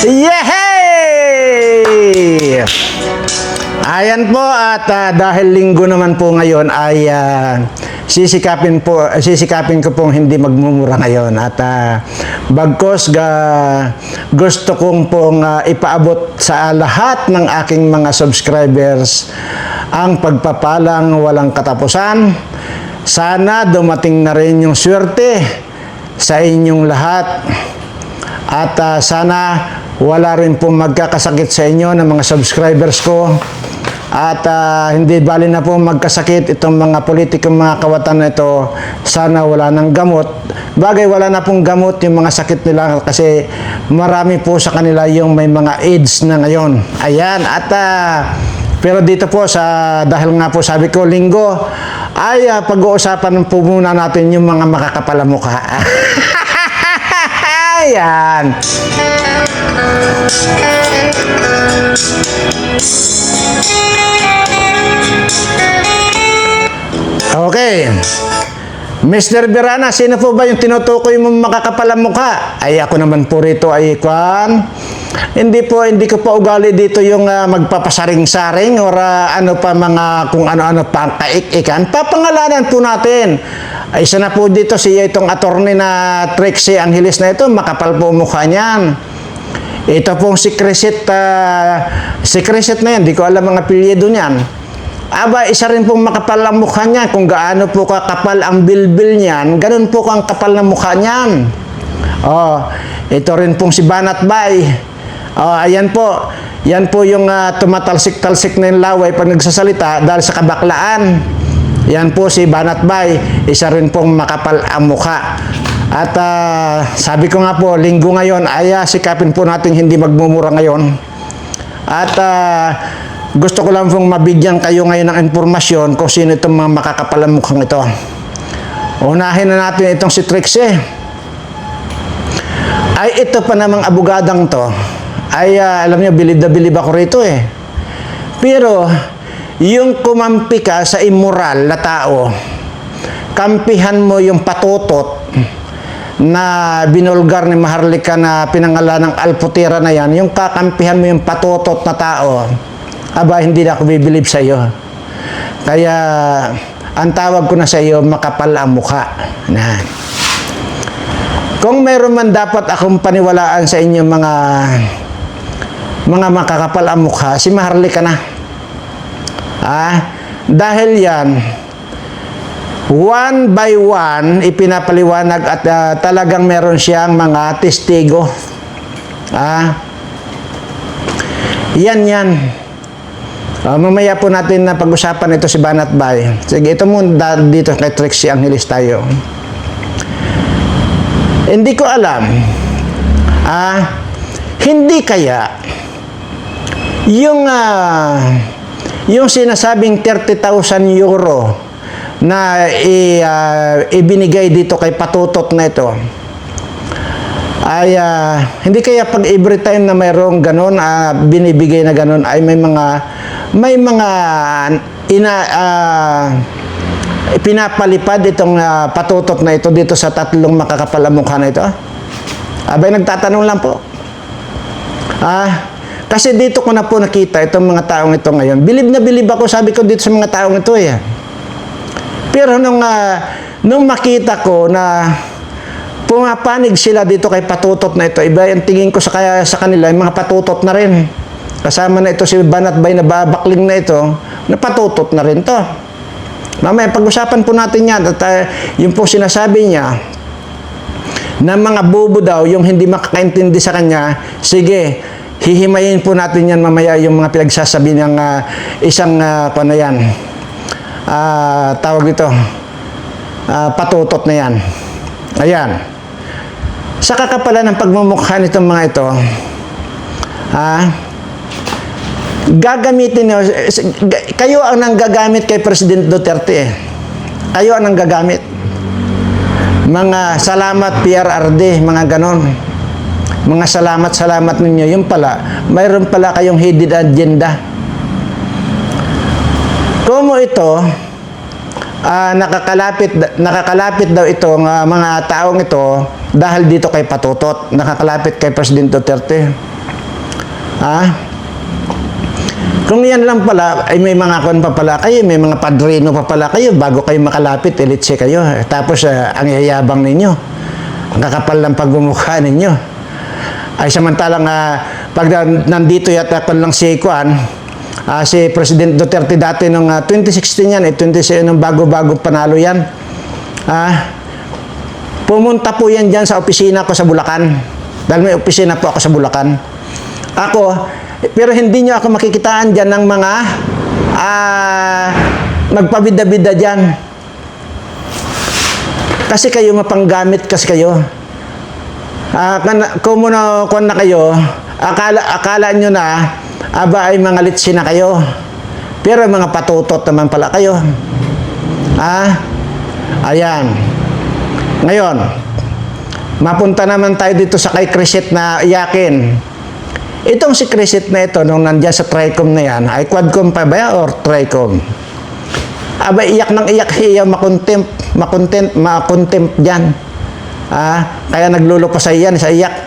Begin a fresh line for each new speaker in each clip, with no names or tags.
Yehey! Ayan po at dahil linggo naman po ngayon ay sisikapin ko pong hindi magmumura ngayon at bagkos gusto kong pong ipaabot sa lahat ng aking mga subscribers ang pagpapalang walang katapusan. Sana dumating na rin yung swerte sa inyong lahat at sana wala rin pong magkakasakit sa inyo ng mga subscribers ko. At hindi bali na po magkasakit itong mga politikong mga kawatan na ito. Sana wala ng gamot. Bagay wala na pong gamot yung mga sakit nila kasi marami po sa kanila yung may mga AIDS na ngayon. Ayan. At pero dito po dahil nga po sabi ko linggo ay pag-uusapan po muna natin yung mga makakapalamukha. Ayan. Okay. Mr. Birana, sino po ba yung tinutukoy mong makakapalang mukha? Ay ako naman po rito ay hindi ko pa ugali dito yung magpapasaring-saring or ano pa mga kung ano-ano pa kaik-ikan. Papangalanan po natin. Ay isa na po dito itong attorney na Trixie Angeles na ito, makapal po mukha niyan. Ito pong si Crescent na yan, di ko alam ang apelyido niyan. Aba, isa rin pong makapal ang mukha niya. Kung gaano po kakapal ang bilbil niyan, ganun po ang kapal ng mukha niyan. Ito rin pong si Banat Bay. Ayan po. Yan po yung tumatalsik-talsik na yung laway pag nagsasalita dahil sa kabaklaan. Yan po si Banat Bay. Isa rin pong makapal ang mukha. At sabi ko nga po, linggo ngayon, sikapin po natin hindi magmumura ngayon. At gusto ko lang pong mabigyan kayo ngayon ng informasyon kung sino itong mga makakapalang mukhang ito. Unahin na natin itong si Trixie. Ay ito pa namang abogadang to. Ay alam niyo, bilib na bilib ako rito eh. Pero yung kumampi ka sa immoral na tao, kampihan mo yung patutot na binulgar ni Maharlika na pinangalan ng Alputira na yan, yung kakampihan mo yung patutot na tao, aba, hindi na ako bibilib sa iyo. Kaya, ang tawag ko na sa iyo, makapal ang mukha. Na. Kung meron man dapat akong paniwalaan sa inyo mga makakapal ang mukha, si Maharlika na. Dahil yan, one by one, ipinapaliwanag at talagang meron siyang mga testigo. Yan. Mamaya po natin na pag-usapan ito si Banat Bay. Sige, ito muna dito kay Trixie Angeles tayo. Hindi ko alam. Hindi kaya yung sinasabing 30,000 euro na ibinigay dito kay patutot na ito ay hindi kaya pag every time na mayroong ganon binibigay na ganon ay may mga pinapalipad itong patutot na ito dito sa tatlong makakapalang mukha na ito. Abay, nagtatanong lang po. Kasi dito ko na po nakita itong mga taong ito ngayon. Bilib na bilib ako, sabi ko dito sa mga taong ito eh. Pero nung makita ko na pumapanig sila dito kay patutot na ito, iba yung tingin ko sa kanila, yung mga patutot na rin. Kasama na ito si Banat Bay na babakling na ito, na patutot na rin to. Mamaya, pag-usapan po natin yan. At yung po sinasabi niya, na mga bobo daw, yung hindi makakaintindi sa kanya, sige, hihimayin po natin yan mamaya yung mga pinagsasabi ng isang, tawag dito, patutot na yan. Ayan. Sa kakapalan ng pagmumukha nitong mga ito, gagamitin nyo, kayo ang nanggagamit kay President Duterte eh. Kayo ang nanggagamit. Mga salamat PRRD, mga ganon. Mga salamat ninyo. Yung pala, mayroon pala kayong hidden agenda. Kumo ito, nakakalapit daw itong mga taong ito dahil dito kay Patutot, nakakalapit kay President Duterte. Kung yan lang pala, ay may mga kon pa pala kayo, may mga padrino pa pala kayo, bago kayo makalapit, elitse kayo. Tapos, ang yayabang ninyo, ang kakapal ng pagmumukha ninyo. Ay samantalang, pag nandito yata kon lang si Kuan, si President Duterte dati nung 2016 yan, 2016 nung bago-bago panalo yan. Pumunta po yan dyan sa opisina ko sa Bulacan. Dahil may opisina po ako sa Bulacan. Pero hindi nyo ako makikitaan dyan ng mga magpabida-bida dyan. Kasi kayo mapanggamit kasi kayo. Kung muna kayo, akala nyo na aba ay mga litsi na kayo. Pero mga patutot naman pala kayo. Ayan. Ngayon, mapunta naman tayo dito sa kay Crisit na iyakin. Itong si Crisit na ito, nung nandyan sa Tricom na yan, ay Quadcom pa ba or Tricom? Aba, iyak ng iyak, iya makontempt dyan. Kaya naglulupo sa iyan, sa iyak.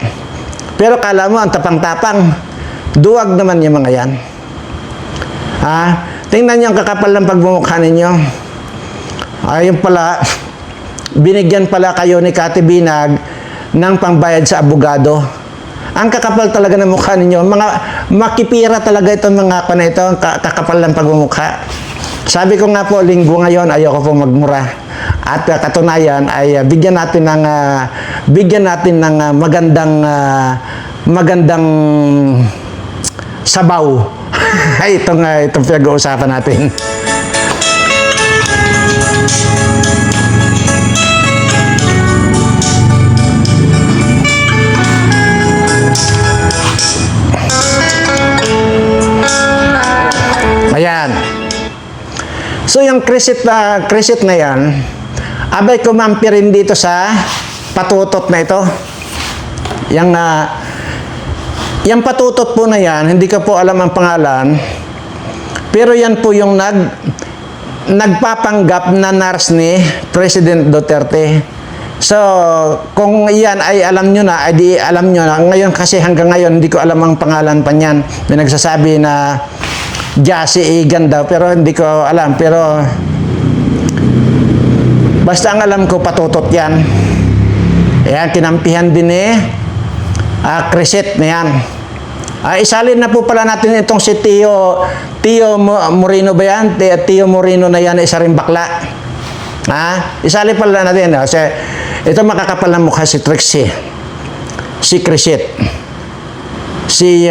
Pero kala mo, ang tapang-tapang, duwag naman yung mga yan. Tingnan niyo ang kakapal ng pagmumukha ninyo. Ayun pala, binigyan pala kayo ni Kati Binag ng pangbayad sa abogado. Ang kakapal talaga ng mukha ninyo. Mga makipira talaga itong mga kakapal ng pagmumukha. Sabi ko nga po, linggo ngayon, ayoko pong magmura. At katunayan ay bigyan natin ng magandang sabaw. itong pinag-uusapan natin. Ayan. So, yung Crisit na yan, abay kumampi rin dito sa Patutot na ito. Yung Patutot po na yan, hindi ko po alam ang pangalan, pero yan po yung nagpapanggap na nurse ni President Duterte. So, kung yan ay alam nyo na, ay di alam nyo na. Ngayon kasi hanggang ngayon, hindi ko alam ang pangalan pa niyan. May nagsasabi na Jassy Egan daw, pero hindi ko alam. Pero, basta ang alam ko, Patutot yan. Ayan, kinampihan din ni Crisit na yan. Isalin na po pala natin itong si Tio Moreno ba yan? Tio Moreno na yan, isa rin bakla. Isalin pala natin. Kasi ito makakapal na mukha si Trixie, si Crisit, si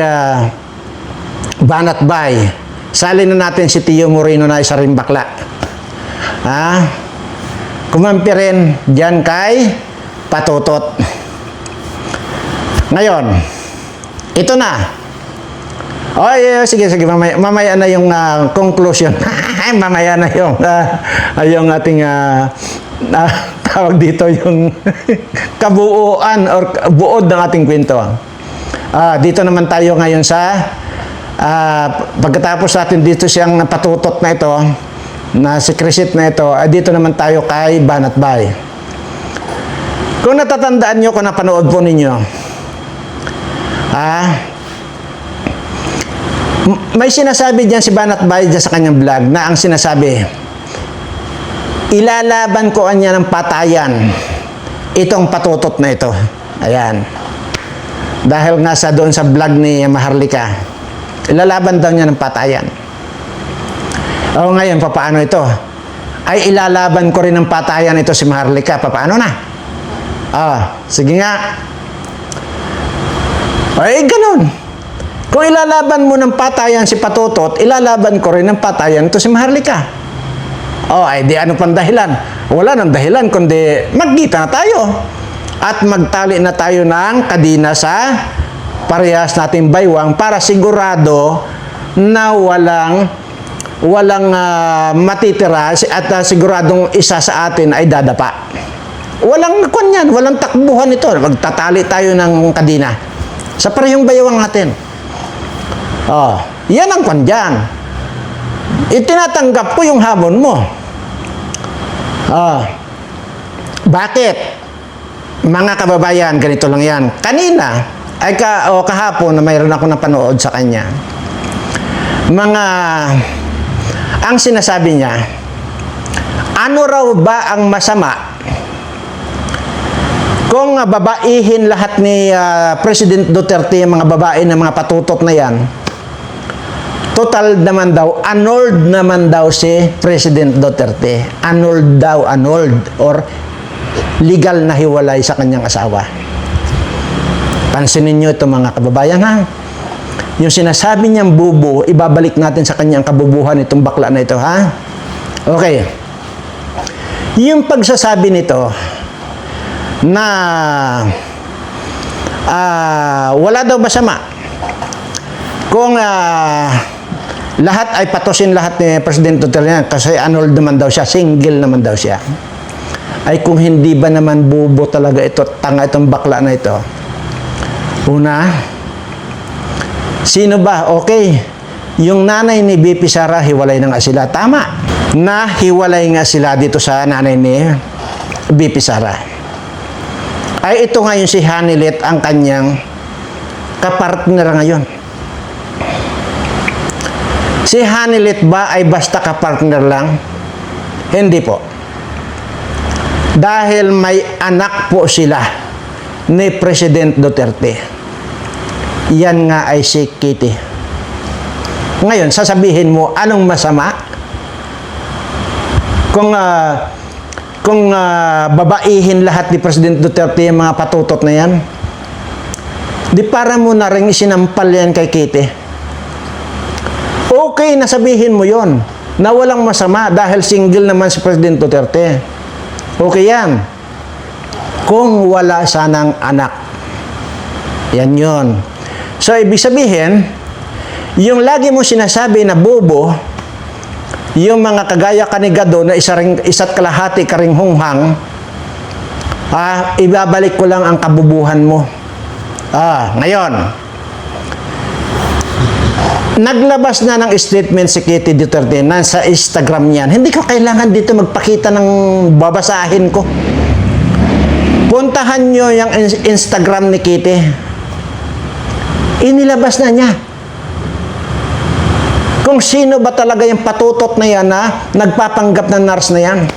Banat Bay. Salin na natin si Tio Moreno na isa rin bakla. Kumampi rin dyan kay Patutot. Ngayon, ito na. Sige, mamaya na yung conclusion. Mamaya na yung ating tawag dito yung kabuuan or buod ng ating kwento. Dito naman tayo ngayon sa pagkatapos natin dito siyang Patutot na ito, na si Crisit na ito, dito naman tayo kay Banat Bay. Kung natatandaan nyo, kung napanood po ninyo, may sinasabi dyan si Banat Bay dyan sa kanyang vlog na ang sinasabi, ilalaban ko niya ng patayan itong Patutot na ito. Ayan. Dahil nga doon sa vlog ni Maharlika, ilalaban daw niya ng patayan. Ngayon, paano ito? Ay, ilalaban ko rin ng patayan ito si Maharlika. Paano na? Sige nga. Ay, ganun. Kung ilalaban mo ng patayan si Patutot, ilalaban ko rin ng patayan ito si Maharlika. Ay, di ano pang dahilan? Wala nang dahilan, kundi magkita na tayo. At magtali na tayo ng kadina sa parehas nating baywang para sigurado na walang matitira at siguradong isa sa atin ay dadapa. Walang kunyan, walang takbuhan ito. Magtatali tayo ng kadina sa parehong baywang natin. Yan ang kunyan. Itinatanggap ko yung hamon mo. Bakit? Mga kababayan, ganito lang yan. Kanina, kahapon na mayroon ako napanood sa kanya. Ang sinasabi niya, ano raw ba ang masama kung babaihin lahat ni President Duterte, mga babae na mga patutot na yan, total naman daw, annulled naman daw si President Duterte. Annulled daw, annulled, or legal na hiwalay sa kanyang asawa. Pansinin nyo ito mga kababayan ha. Yung sinasabi niyang bubo, ibabalik natin sa kanyang kabubuhan itong bakla na ito ha. Okay. Yung pagsasabi nito na wala daw masama kung lahat ay patusin lahat ni President Duterte kasi annulled naman daw siya, single naman daw siya. Ay kung hindi ba naman bubo talaga ito, tanga itong bakla na ito. Una, sino ba? Okay, yung nanay ni BP Sara, hiwalay na nga sila. Tama, na hiwalay nga sila dito sa nanay ni BP Sara. Ay ito ngayon si Hanilet ang kanyang kapartner ngayon. Si Hanilet ba ay basta kapartner lang? Hindi po. Dahil may anak po sila ni President Duterte. Yan nga ay si Kitty. Ngayon, sasabihin mo, anong masama? Kung babaihin lahat ni President Duterte yung mga patutot na yan, di para mo na rin isinampal yan kay Kitty. Okay, nasabihin mo yon na walang masama dahil single naman si President Duterte. Okay yan. Kung wala sanang anak. Yan yun. So, ibig sabihin, yung lagi mo sinasabi na bobo, yung mga kagaya kanigado na isa't kalahati karing hunghang, ibabalik ko lang ang kabubuhan mo. Ngayon, naglabas na ng statement si Kitty Duterte na sa Instagram niyan. Hindi ko kailangan dito magpakita ng babasahin ko. Puntahan nyo yung Instagram ni Kitty. Inilabas na niya. Kung sino ba talaga yung patutot na yan na nagpapanggap ng nurse na yan.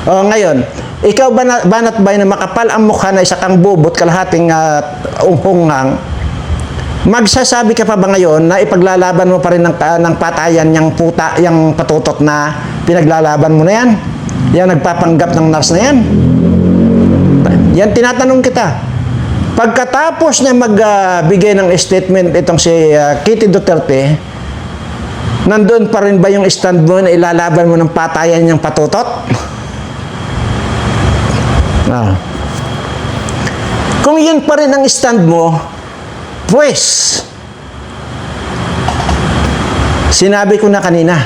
Ngayon, ikaw banat ba na makapal ang mukha na isa kang bubot kalahating hunghang, magsasabi ka pa ba ngayon na ipaglalaban mo pa rin ng patayan yung patutot na pinaglalaban mo na yan? Yung nagpapanggap ng nurse na yan? Yan tinatanong kita. Pagkatapos niya magbigay ng statement itong si Kitty Duterte, nandoon pa rin ba yung stand mo na ilalaban mo ng patayan yung patutot? Kung yun pa rin ang stand mo, pues, sinabi ko na kanina,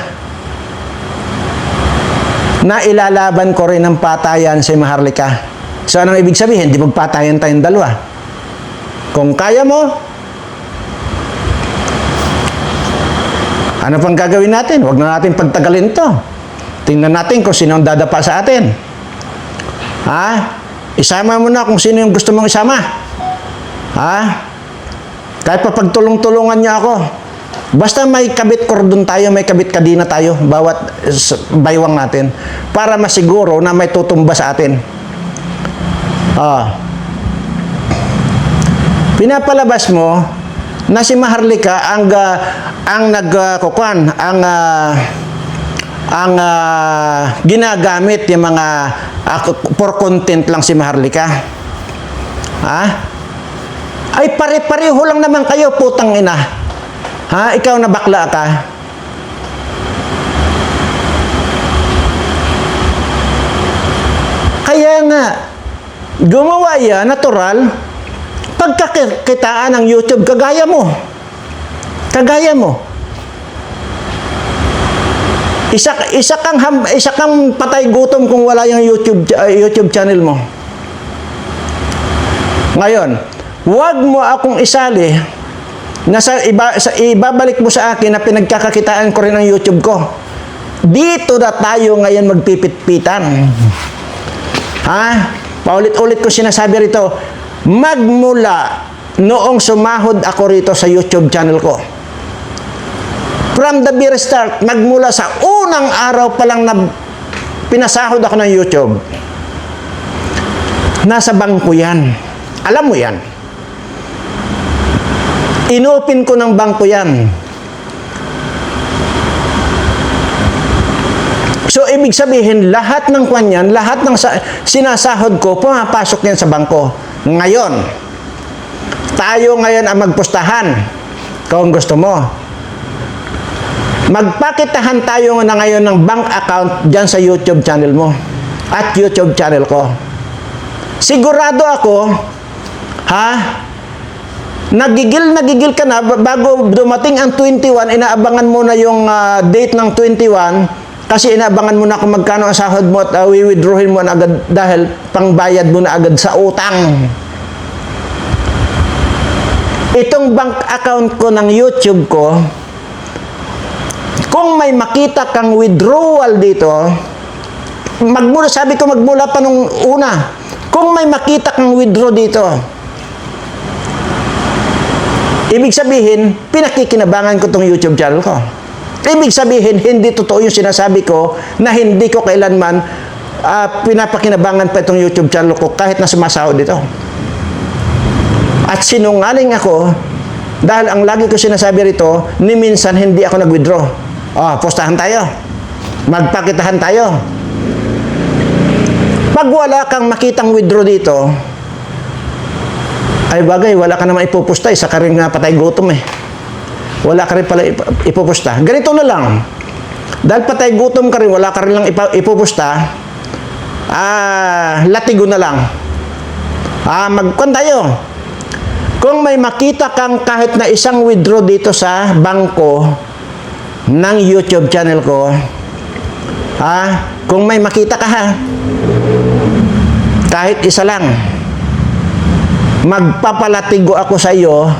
na ilalaban ko rin ng patayan si Maharlika. So, anong ibig sabihin? Di magpatayan tayong dalawa. Kung kaya mo, ano pang gagawin natin? Huwag na natin pagtagalin to. Tingnan natin kung sino ang dadapa sa atin. Isama mo na kung sino yung gusto mong isama. Kahit pa pagtulong-tulungan niya ako. Basta may kabit kordon tayo, may kabit kadina tayo, bawat baywang natin. Para masiguro na may tutumba sa atin. Pinapalabas mo na si Maharlika ang ginagamit yung mga for content lang si Maharlika. Ay pare-pareho lang naman kayo, putang ina. Ikaw na bakla ka. Kaya nga, gumawa yan, natural, pagkakitaan ng YouTube, kagaya mo. Kagaya mo. Isa kang patay gutom kung wala yung YouTube channel mo. Ngayon, huwag mo akong isali na ibabalik mo sa akin na pinagkakakitaan ko rin ang YouTube ko. Dito na tayo ngayon magpipit-pitan. Paulit-ulit ko sinasabi rito, magmula noong sumahod ako rito sa YouTube channel ko. From the very start, magmula sa unang araw pa lang na pinasahod ako ng YouTube, nasa bangko yan. Alam mo yan. Inopen ko ng bangko yan. So, ibig sabihin, lahat ng kanyan, lahat ng sinasahod ko, pumapasok yan sa bangko. Ngayon, tayo ngayon ang magpustahan. Kung gusto mo. Magpakitahan tayo na ngayon ng bank account dyan sa YouTube channel mo. At YouTube channel ko. Sigurado ako, nagigil ka na, bago dumating ang 21, inaabangan mo na yung date ng 21, kasi inaabangan mo na kung magkano ang sahod mo at withdrawin mo na agad dahil pangbayad mo na agad sa utang. Itong bank account ko ng YouTube ko, kung may makita kang withdrawal dito, sabi ko magmula pa nung una, kung may makita kang withdraw dito, ibig sabihin, pinakikinabangan ko tong YouTube channel ko. Ibig sabihin, hindi totoo yung sinasabi ko na hindi ko kailanman pinapakinabangan pa itong YouTube channel ko kahit na sumasahod dito. At sinungaling ako dahil ang lagi ko sinasabi rito, ni minsan hindi ako nag-withdraw. Postahan tayo. Magpakitahan tayo. Pag wala kang makitang withdraw dito, ay bagay, wala ka naman ipupusta. Isa ka rin nga patay gutom eh. Wala ka rin pala ipupusta. Ganito na lang. Dahil patay gutom ka rin, wala ka rin lang ipupusta, latigo na lang. Magkwan tayo. Kung may makita kang kahit na isang withdraw dito sa bangko ng YouTube channel ko, kung may makita ka kahit isa lang, magpapalatigo ako sa iyo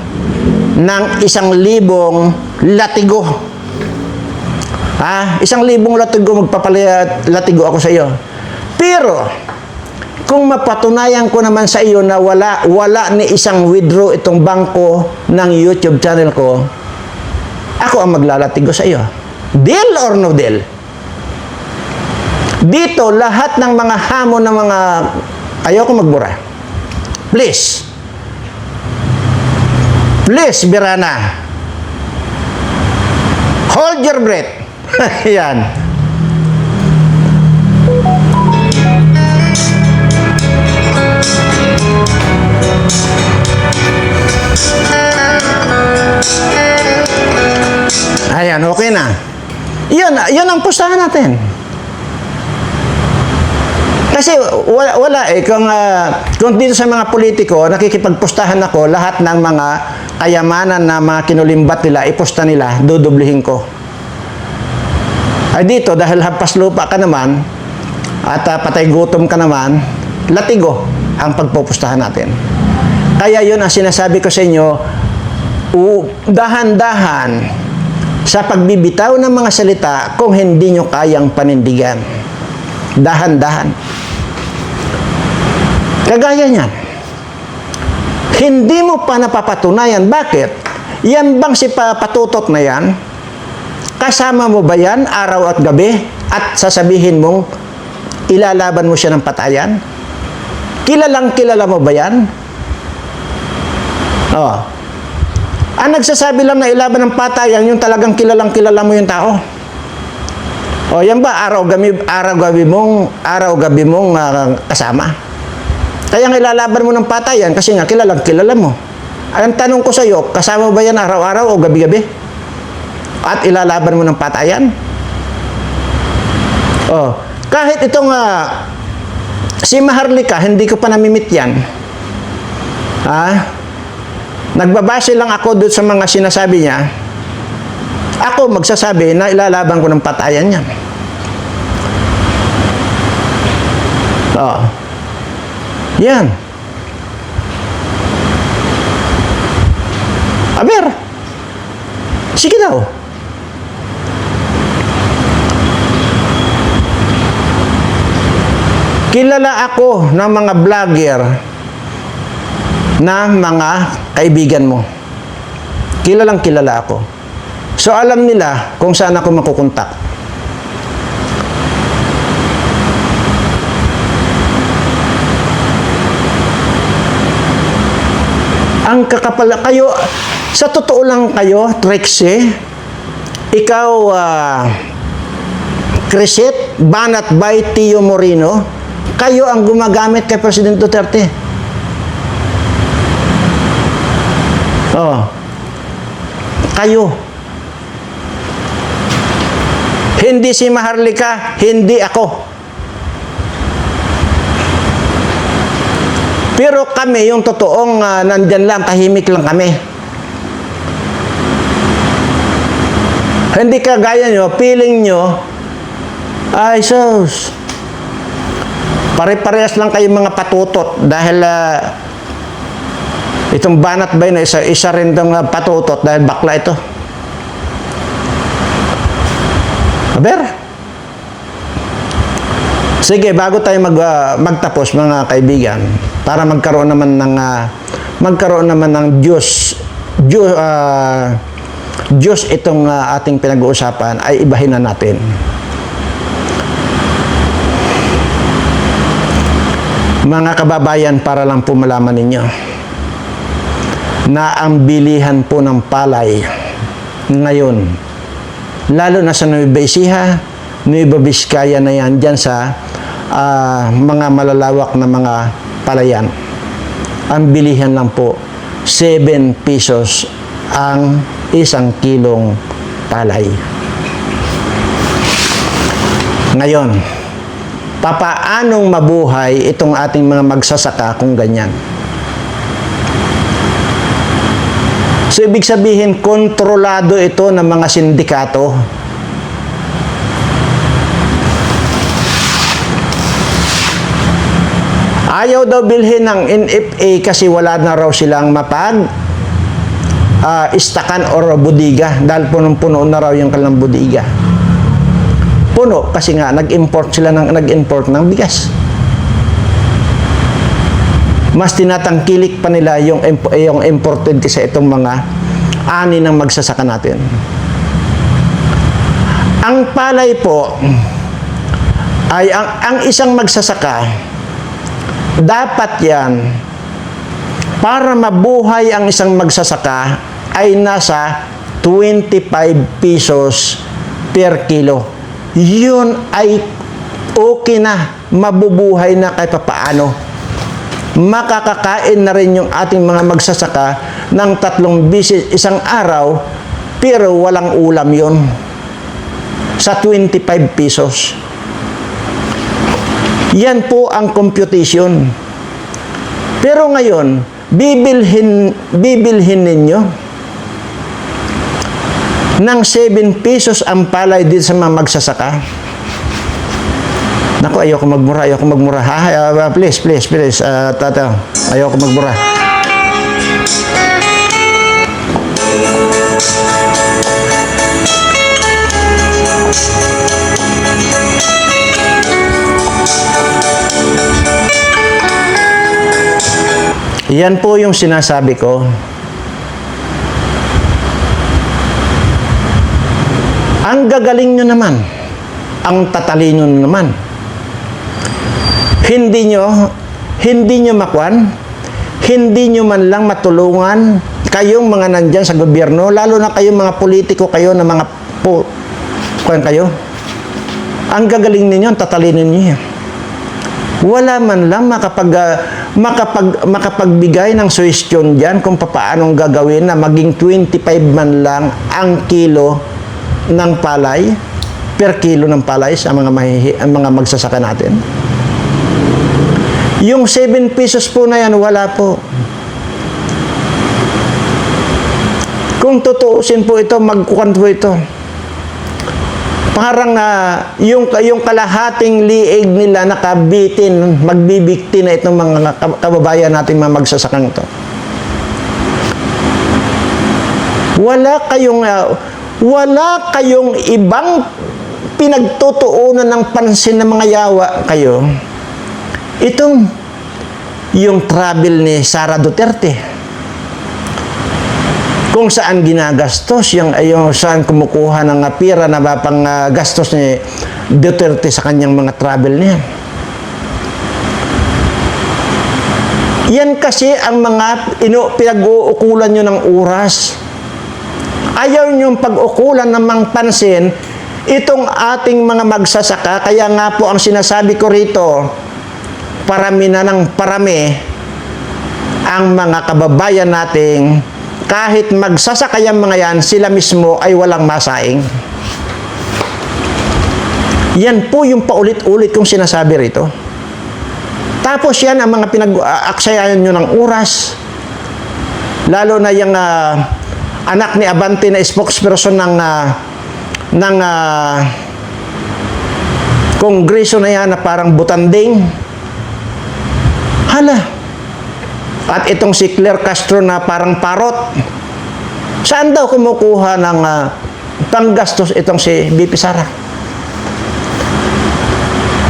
ng 1,000 latigo. 1,000 latigo, magpapalatigo ako sa iyo. Pero, kung mapatunayan ko naman sa iyo na wala ni isang withdraw itong bangko ng YouTube channel ko, ako ang maglalatigo sa iyo. Deal or no deal? Dito, lahat ng mga hamon ng mga ayoko magbura. Please. Please, Birana. Hold your breath. Yan. Ayan, okay na. Yan ang pustahan natin. Kasi wala eh. Kung dito sa mga politiko, nakikipagpustahan ako, lahat ng mga kayamanan na mga kinulimbat nila, ipusta nila, dudublihin ko. Ay dito, dahil hampas lupa ka naman, at patay gutom ka naman, latigo ang pagpupustahan natin. Kaya yun ang sinasabi ko sa inyo, dahan-dahan sa pagbibitaw ng mga salita kung hindi nyo kayang panindigan. Dahan-dahan. Kagaya niyan. Hindi mo pa napapatunayan. Bakit? Yan bang si patutot na yan? Kasama mo ba yan araw at gabi? At sasabihin mong ilalaban mo siya ng patayan? Kilalang kilala mo ba yan? Ang nagsasabi lang na ilaban ng patayan, yung talagang kilalang kilala mo yung tao. Yan ba araw-gabi mong kasama? Kaya nga ilalaban mo ng patayan kasi nga kilalang kilala mo. Ang tanong ko sa iyo, kasama ba yan araw-araw o gabi-gabi? At ilalaban mo ng patayan? Kahit itong si Maharlika, hindi ko pa namimit yan. Nagbabase lang ako doon sa mga sinasabi niya. Ako magsasabi na ilalaban ko ng patayan yan. Yan. Aber. Sige daw. Kilala ako ng mga vlogger na mga kaibigan mo. Kilalang kilala ako. So alam nila kung saan ako makukontak. Ang kakapal kayo, sa totoo lang kayo, Trixie, ikaw, Crisette, Banat by Tio Moreno, kayo ang gumagamit kay President Duterte. Oh. Kayo. Hindi si Maharlika, hindi ako. Pero kami, yung totoong nandyan lang, tahimik lang kami. Hindi kagaya nyo, feeling nyo, ay sus, pare-parehas lang kayo mga patutot dahil itong Banat ba yun, isa rin itong patutot dahil bakla ito. Aber? Sige, bago tayo magtapos mga kaibigan, para magkaroon naman ng Diyos itong ating pinag-uusapan, ay ibahin na natin. Mga kababayan, para lang po malaman ninyo na ang bilihan po ng palay ngayon, lalo na sa Nueva Ecija, Nueva Vizcaya na yan, dyan sa mga malalawak na mga palayan, ang bilihan lang po 7 pesos ang 1 kilong palay. Ngayon, papaanong mabuhay itong ating mga magsasaka kung ganyan? So, ibig sabihin, kontrolado ito ng mga sindikato. Ayaw daw bilhin ng NFA kasi wala na raw silang istakan or budiga dahil punong-puno na raw yung kanilang budiga. Puno kasi nga nag-import ng bigas. Mas tinatangkilik pa nila yung imported kasi itong mga ani ng magsasaka natin. Ang palay po ay ang isang magsasaka, dapat yan, para mabuhay ang isang magsasaka ay nasa 25 pesos per kilo. Yun ay okay na, mabubuhay na kahit papaano. Makakakain na rin yung ating mga magsasaka ng 3 bisis isang araw, pero walang ulam yun sa 25 pesos. Yan po ang computation. Pero ngayon, bibilhin ninyo ng 7 pesos ang palay dito sa mga magsasaka. Naku, ayoko magmura. Please, tata. Ayoko magmura. Yan po yung sinasabi ko. Ang gagaling nyo naman. Ang tatalino nyo naman. Hindi nyo makuan, hindi nyo man lang matulungan kayong mga nandyan sa gobyerno, lalo na kayong mga politiko kayo na mga kayo. Ang gagaling ninyo, ang tatalino ninyo. Wala man lang makapagbigay ng suggestion dyan kung paanong gagawin na maging 25 man lang ang kilo ng palay, per kilo ng palay sa mga magsasaka natin. Yung 7 pesos po na yan, wala po. Kung tutuusin po ito, magkukan po ito. Parang yung kalahating liig nila nakabitin, magbibikti na itong mga kababayan natin mga magsasakang ito. Wala kayong ibang pinagtutuunan ng pansin ng mga yawa kayo Itong yung travel ni Sara Duterte, kung saan ginagastos, yung saan kumukuha ng pira na pang gastos ni Duterte sa kanyang mga travel niya. Yan kasi ang mga pinag-uukulan nyo ng oras. Ayaw nyo pag-ukulan ng mga pansin itong ating mga magsasaka. Kaya nga po ang sinasabi ko rito, parami na ng parami ang mga kababayan nating kahit magsasaka yung mga yan, sila mismo ay walang masaing. Yan po yung paulit-ulit kong sinasabi rito. Tapos yan ang mga pinag-aksayan nyo ng oras. Lalo na yung anak ni Abante na spokesperson ng kongreso na yan na parang butanding. Hala. At itong si Claire Castro na parang parot. Saan daw kumukuha ng panggastos itong si BP Sara?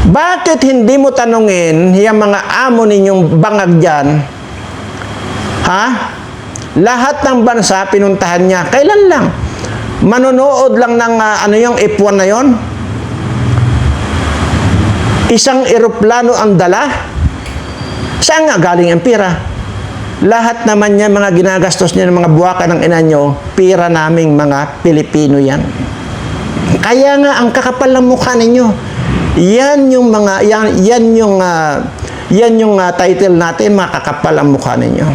Bakit hindi mo tanungin yung mga amo ninyong bangag dyan? Ha? Lahat ng bansa pinuntahan niya. Kailan lang? Manonood lang ng yung F1 na yon? Isang eroplano ang dala? Saan nga galing ang pira? Lahat naman niya mga ginagastos niya ng mga buwaka ng ina nyo, pira naming mga Pilipino yan. Kaya nga ang kakapal ng mukha ninyo. Yan yung mga yan yung title natin, makakapal ang mukha ninyo.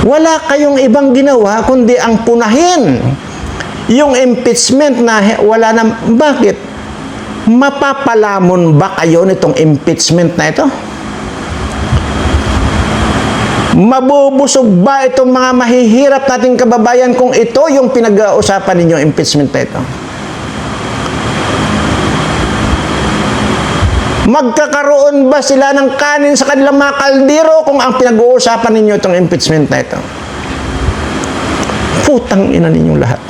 Wala kayong ibang ginawa kundi ang punahin yung impeachment na wala na. Bakit? Mapapalamon ba kayo nitong impeachment na ito? Mabubusog ba itong mga mahihirap nating kababayan kung ito yung pinag-uusapan ninyong impeachment na ito? Magkakaroon ba sila ng kanin sa kanilang mga kaldero kung ang pinag-uusapan ninyo itong impeachment na ito? Putang ina ninyong lahat.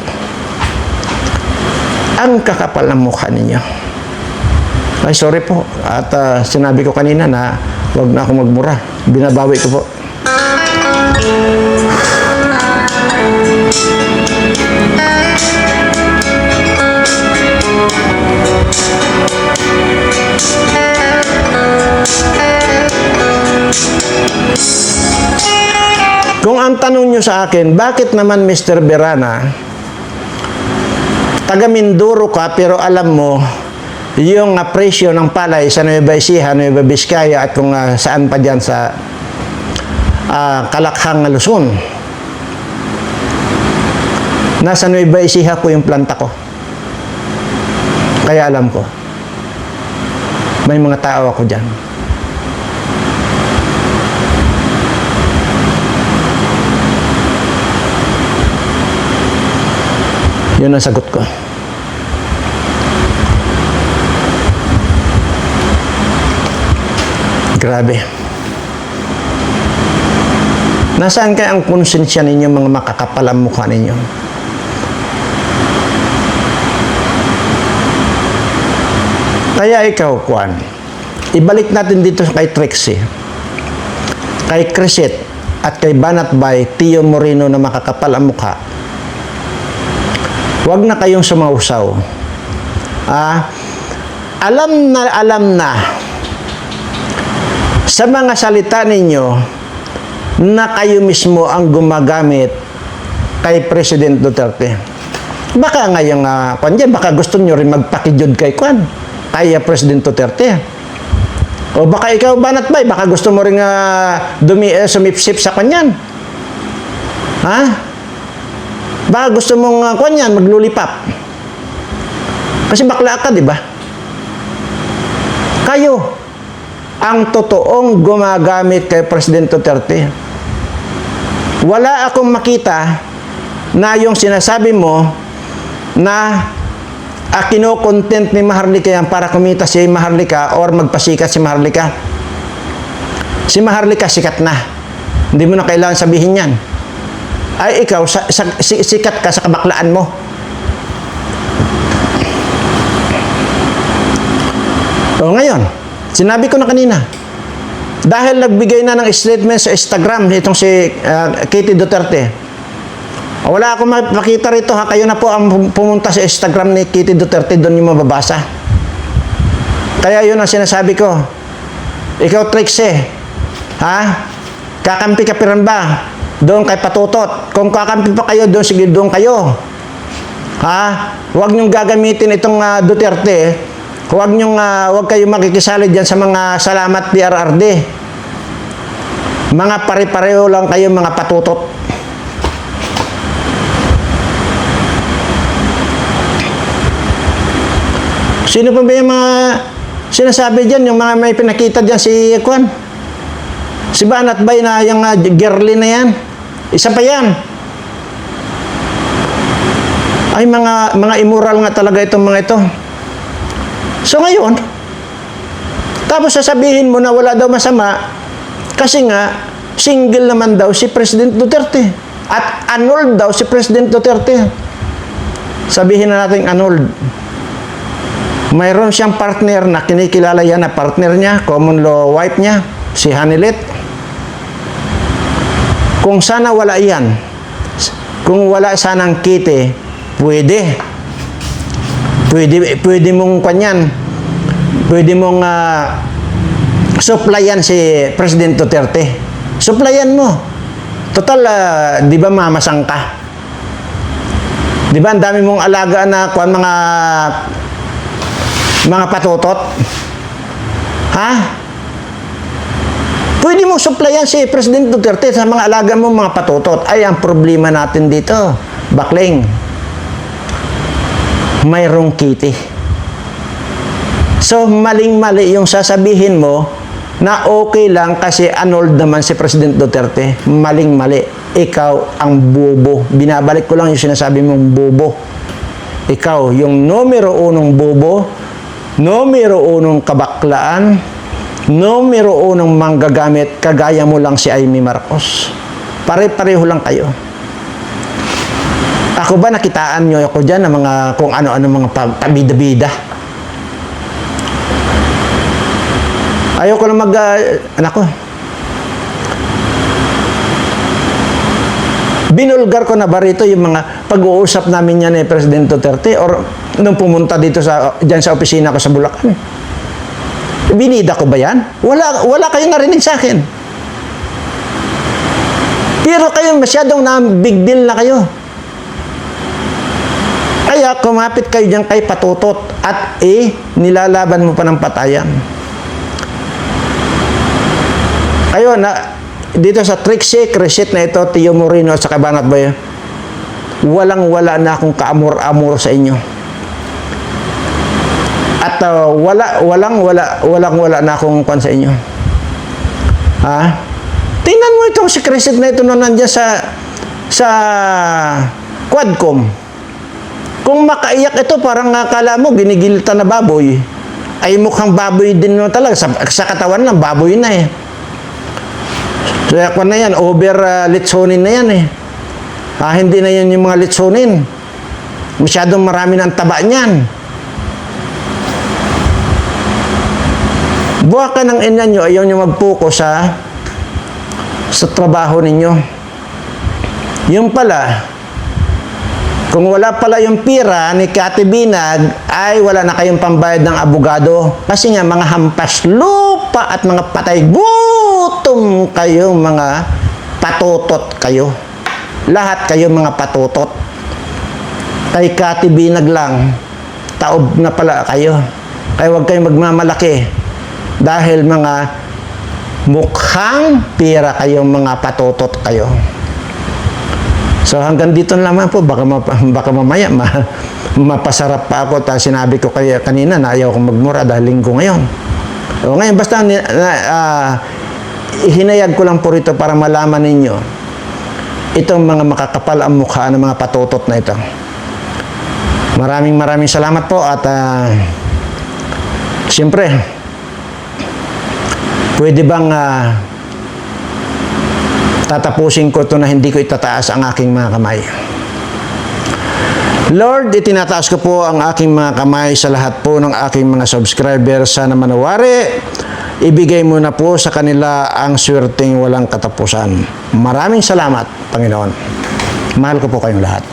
Ang kakapal ng mukha ninyo. Ay, sorry po. At sinabi ko kanina na huwag na akong magmura. Binabawi ko po. Kung ang tanong nyo sa akin, bakit naman Mr. Berana, taga Mindoro ka pero alam mo yung presyo ng palay sa Nueva Ecija, Nueva Vizcaya at kung saan pa dyan sa Kalakhang, Luzon. Nasa Nueva Ecija po yung planta ko. Kaya alam ko. May mga tao ako dyan. Yun ang sagot ko. Grabe. Nasaan kaya ang konsensya ninyo, mga makakapal ang mukha ninyo? Kaya ikaw, Juan, ibalik natin dito kay Trixie, kay Crisette, at kay Banatbay, Tio Moreno na makakapal ang mukha. Huwag na kayong sumausaw. Alam na sa mga salita ninyo na kayo mismo ang gumagamit kay President Duterte. Baka ngayong baka gusto nyo rin magpakijud kay kay President Duterte. O baka ikaw, Banatbay, baka gusto mo rin sumipsip sa kanyan. Ha? Baka gusto mong maglulipap. Kasi bakla ka, di ba? Kayo ang totoong gumagamit kay President Duterte. Wala akong makita na yung sinasabi mo na kino-content ni Maharlika yan para kumita si Maharlika or magpasikat si Maharlika. Si Maharlika sikat na. Hindi mo na kailangan sabihin yan. Ay ikaw, sikat ka sa kabaklaan mo. O ngayon, sinabi ko na kanina, dahil nagbigay na ng statement sa Instagram itong si Kitty Duterte. Wala akong makita rito ha. Kayo na po ang pumunta sa Instagram ni Kitty Duterte, doon yung mababasa. Kaya yun ang sinasabi ko. Ikaw, Trixie, ha? Kakampi ka pa rin ba? Doon kay Patutot. Kung kakampi pa kayo, doon, sige, doon kayo. Ha? Huwag niyong gagamitin itong Duterte. Huwag kayong makikisali dyan sa mga salamat PRRD. Mga pare-pareho lang kayo, mga patutot. Sino pa ba yung mga sinasabi dyan, yung mga may pinakita dyan si Kwan? Si Banat Bay na yung girly na yan? Isa pa yan. Ay, mga immoral nga talaga itong mga ito. So ngayon, tapos sasabihin mo na wala daw masama kasi nga, single naman daw si President Duterte. At annulled daw si President Duterte. Sabihin na natin annulled. Mayroon siyang partner na kinikilala yan na partner niya, common law wife niya, si Hanilet. Kung sana wala yan, kung wala sanang Kitty, pwede mong kanyan, pwede mong supplyan si President Duterte. Supplyan mo. Total, di ba mamasang ka? Di ba ang dami mong alagaan na mga patutot? Ha? Pwede mong supplyan si President Duterte sa mga alaga mo mga patutot. Ay, ang problema natin dito, Bakling, mayroong Kitty. So, maling-mali yung sasabihin mo na okay lang kasi annulled naman si President Duterte. Maling-mali. Ikaw ang bobo. Binabalik ko lang yung sinasabi mong bobo. Ikaw, yung numero unong bobo, numero unong kabaklaan, numero unong manggagamit, kagaya mo lang si Amy Marcos. Pare-pareho lang kayo. Ako ba nakitaan nyo ako dyan ng mga kung ano-ano mga pabida-bida? Ayoko lang binulgar ko na ba rito yung mga pag-uusap namin yan ni President Duterte or nung pumunta dito dyan sa opisina ko sa Bulacan? Binida ko ba yan? Wala kayong narinig sa akin. Pero kayo masyadong big deal na kayo. Kaya kumapit kayo dyan kay Patutot at nilalaban mo pa ng patayan. Kayo dito sa Trixie, Crescit na ito, Tio Moreno at saka Banat Bay, walang-wala na akong kaamor-amor sa inyo. At walang-wala na akong kwan sa inyo. Ha? Tingnan mo itong si Crescit na ito na nandiyan sa Quadcom. Kung makaiyak ito, parang akala mo, ginigilitan na baboy. Ay mukhang baboy din mo talaga. Sa katawan lang, baboy na eh. So, kwan na yan, litsonin na yan eh. Hindi na yan yung mga litsonin. Masyadong marami ng taba niyan. Buha ka ng ina nyo, ayaw nyo mag-focus sa trabaho ninyo. Yung pala, kung wala pala yung pira ni Kati Binag, ay wala na kayong pambayad ng abogado. Kasi nga, mga hampas lupa at mga patay gutom kayo, mga patutot kayo. Lahat kayo mga patutot. Kay Kati Binag lang, taob na pala kayo. Kaya huwag kayong magmamalaki. Dahil mga mukhang pira kayong mga patutot kayo. So hanggang dito lamang po, baka mamaya mapasarap pa ako. Sinabi ko kanina na ayaw kong magmura dahil linggo ngayon. O ngayon, basta hinayag ko lang po rito para malaman ninyo itong mga makakapal ang mukha ng mga patutot na ito. Maraming salamat po at siyempre, pwede bang tatapusin ko ito na hindi ko itataas ang aking mga kamay. Lord, itinataas ko po ang aking mga kamay sa lahat po ng aking mga subscribers. Sana manawari, ibigay mo na po sa kanila ang swerteng walang katapusan. Maraming salamat, Panginoon. Mahal ko po kayong lahat.